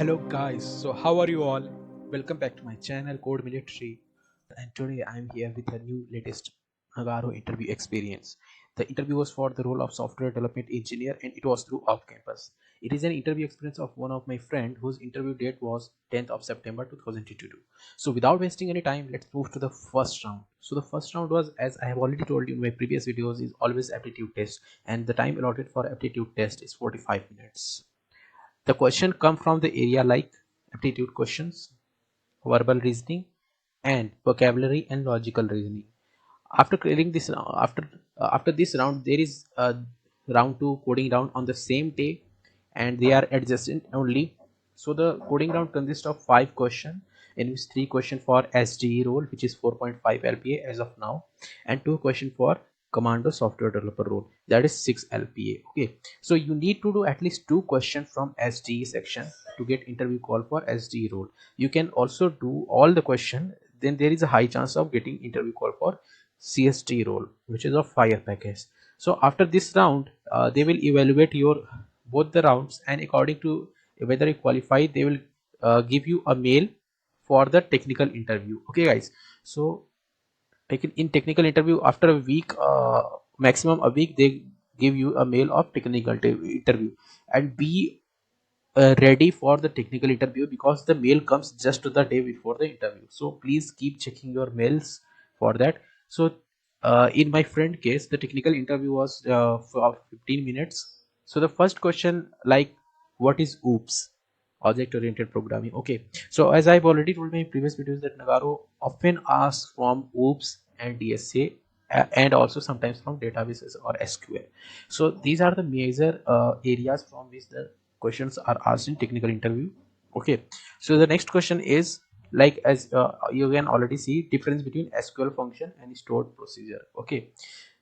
Hello guys, so how are you all? Welcome back to my channel Code Military, and today I am here with a new latest Nagarro interview experience. The interview was for the role of software development engineer and it was through off campus. It is an interview experience of one of my friend whose interview date was 10th of September 2022. So without wasting any time, let's move to the first round. So the first round was, as I have already told you in my previous videos, is always aptitude test, and the time allotted for aptitude test is 45 minutes. The question come from the area like aptitude questions, verbal reasoning, and vocabulary and logical reasoning. After clearing this, after this round, there is a round two coding round on the same day, and they are adjacent only. So the coding round consists of 5 questions, in which 3 questions for SDE role, which is 4.5 LPA as of now, and 2 questions for commando software developer role, that is 6 LPA. Okay, so you need to do at least 2 questions from SDE section to get interview call for SDE role. You can also do all the question, then there is a high chance of getting interview call for CST role, which is of fire package. So after this round, they will evaluate your both the rounds, and according to whether you qualify, they will give you a mail for the technical interview. Okay guys, so in technical interview after a week, maximum a week, they give you a mail of technical interview, and be ready for the technical interview because the mail comes just to the day before the interview. So please keep checking your mails for that. So in my friend case, the technical interview was for 15 minutes. So the first question, like, what is OOPS, object oriented programming? Okay, so as I've already told my previous videos that Nagarro often asks from OOPS and DSA, and also sometimes from databases or SQL. So these are the major areas from which the questions are asked in technical interview. Okay, so the next question is, like, as you can already see, difference between SQL function and stored procedure. Okay,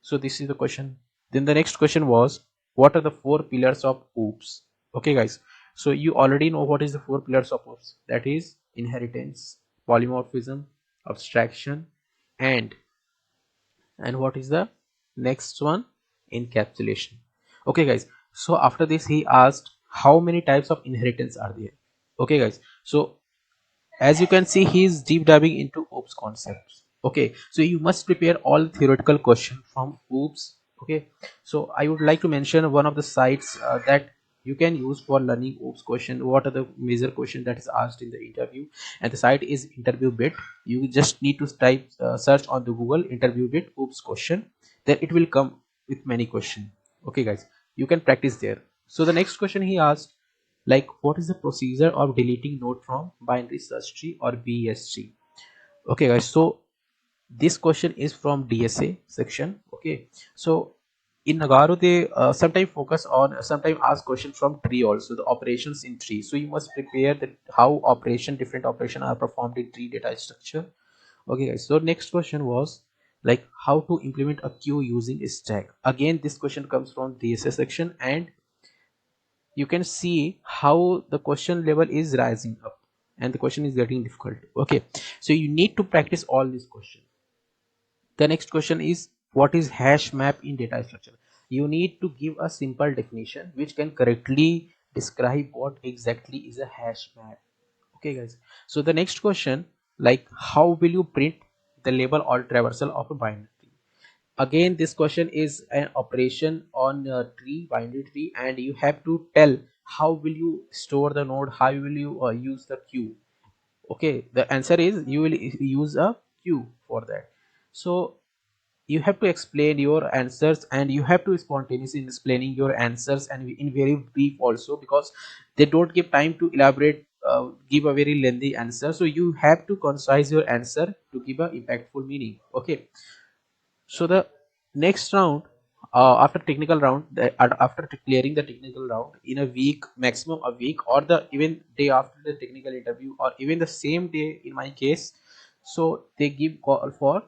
so this is the question. Then the next question was, what are the 4 pillars of OOPS? Okay guys, so you already know what is the 4 pillars of OOPS. That is inheritance, polymorphism, abstraction, and what is the next one? Encapsulation. Okay guys, so after this he asked how many types of inheritance are there. Okay guys, so as you can see, he is deep diving into OOPS concepts. Okay, so you must prepare all theoretical question from OOPS. Okay, so I would like to mention one of the sites that you can use for learning OOPS question. What are the major question that is asked in the interview? And the site is interview bit. You just need to type search on the Google interview bit OOPS question, then it will come with many questions. Okay guys, you can practice there. So the next question he asked, like, what is the procedure of deleting node from binary search tree or BSG? Okay guys, so this question is from DSA section. Okay, so in Nagarro they sometimes focus on, sometimes ask question from tree also, the operations in tree. So you must prepare that how different operation are performed in tree data structure. Okay guys, so next question was, like, how to implement a queue using a stack. Again, this question comes from DSA section, and you can see how the question level is rising up and the question is getting difficult. Okay, so you need to practice all these questions. The next question is, what is hash map in data structure? You need to give a simple definition which can correctly describe what exactly is a hash map. Okay guys, so the next question, like, how will you print the label or traversal of a binary? Again, this question is an operation on a tree, binary tree, and you have to tell how will you store the node, how will you use the queue. Okay, the answer is you will use a queue for that. So you have to explain your answers, and you have to spontaneously explaining your answers, and in very brief also, because they don't give time to elaborate, give a very lengthy answer. So you have to concise your answer to give a impactful meaning. Okay, so the next round, after technical round, after clearing the technical round in a week, maximum a week, or the even day after the technical interview, or even the same day in my case, so they give call for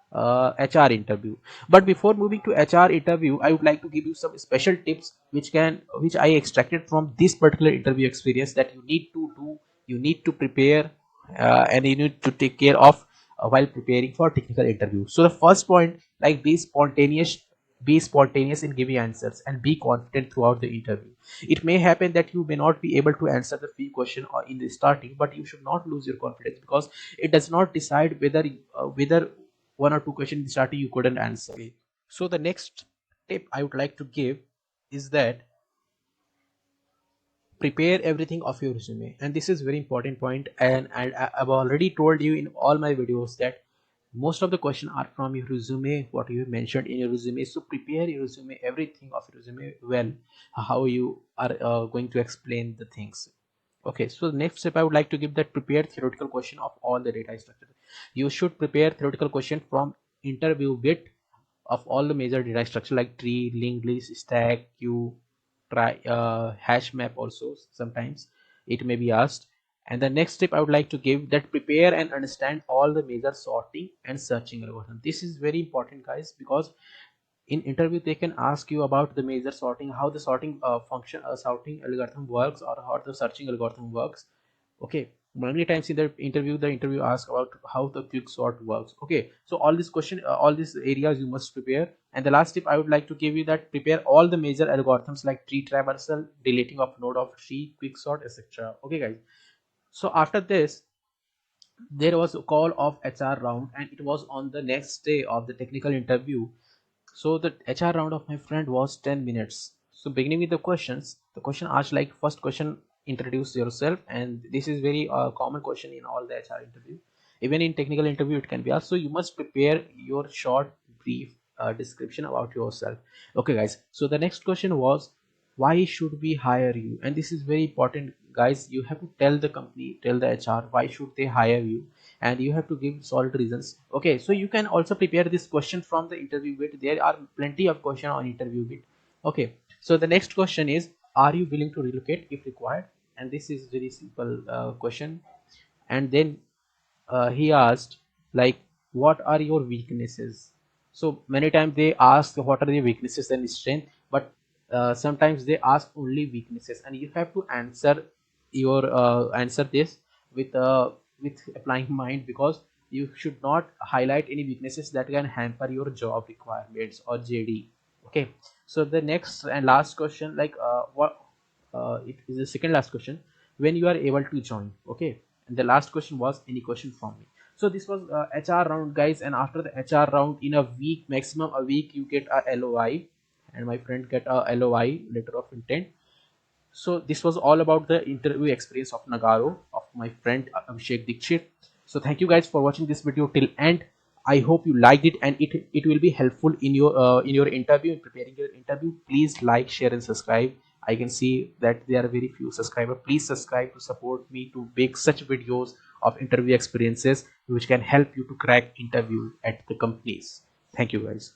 HR interview. But before moving to HR interview, I would like to give you some special tips which I extracted from this particular interview experience, that you need to do, you need to prepare, and you need to take care of while preparing for technical interview. So the first point, like, be spontaneous Be spontaneous in giving answers and be confident throughout the interview. It may happen that you may not be able to answer the few question or in the starting, but you should not lose your confidence, because it does not decide whether one or two questions in the starting you couldn't answer. Okay. So the next tip I would like to give is that prepare everything of your resume, and this is very important point, and I've already told you in all my videos that most of the questions are from your resume, what you mentioned in your resume. So prepare your resume, everything of your resume well, how you are going to explain the things. Okay, so the next step I would like to give, that prepare theoretical question of all the data structure. You should prepare theoretical question from interview bit of all the major data structure like tree, linked list, stack, queue, try hash map also sometimes it may be asked. And the next step I would like to give, that prepare and understand all the major sorting and searching algorithm. This is very important, guys, because in interview they can ask you about the major sorting, how the sorting function sorting algorithm works, or how the searching algorithm works. Okay, many times in the interview asks about how the quick sort works. Okay, so all this question all these areas you must prepare. And the last tip I would like to give you, that prepare all the major algorithms like tree traversal, deleting of node of tree, quick sort, etc. Okay, guys. So after this there was a call of HR round, and it was on the next day of the technical interview. So the HR round of my friend was 10 minutes. So beginning with the questions, the question asked like, first question, introduce yourself, and this is very common question in all the HR interview. Even in technical interview it can be asked. So you must prepare your short brief description about yourself. Okay, guys. So the next question was, why should we hire you? And this is very important, guys. You have to tell the company, tell the HR why should they hire you, and you have to give solid reasons. Okay, so you can also prepare this question from the interview bit. There are plenty of question on interview bit. Okay, so the next question is, are you willing to relocate if required? And this is very simple question. And then he asked like, what are your weaknesses? So many times they ask what are your weaknesses and strength, but sometimes they ask only weaknesses, and you have to answer this with with applying mind, because you should not highlight any weaknesses that can hamper your job requirements or JD. Okay, so the next and last question, like what it is the second last question, when you are able to join. Okay, and the last question was, any question from me? So this was HR round, guys, and after the HR round, in a week, maximum a week, you get a LOI, and my friend get a LOI, letter of intent. So this was all about the interview experience of Nagarro of my friend Abhishek Dikshit. So thank you guys for watching this video till end. I hope you liked it, and it will be helpful in your interview, in preparing your interview. Please like, share, and subscribe. I can see that there are very few subscribers. Please subscribe to support me to make such videos of interview experiences which can help you to crack interview at the companies. Thank you, guys.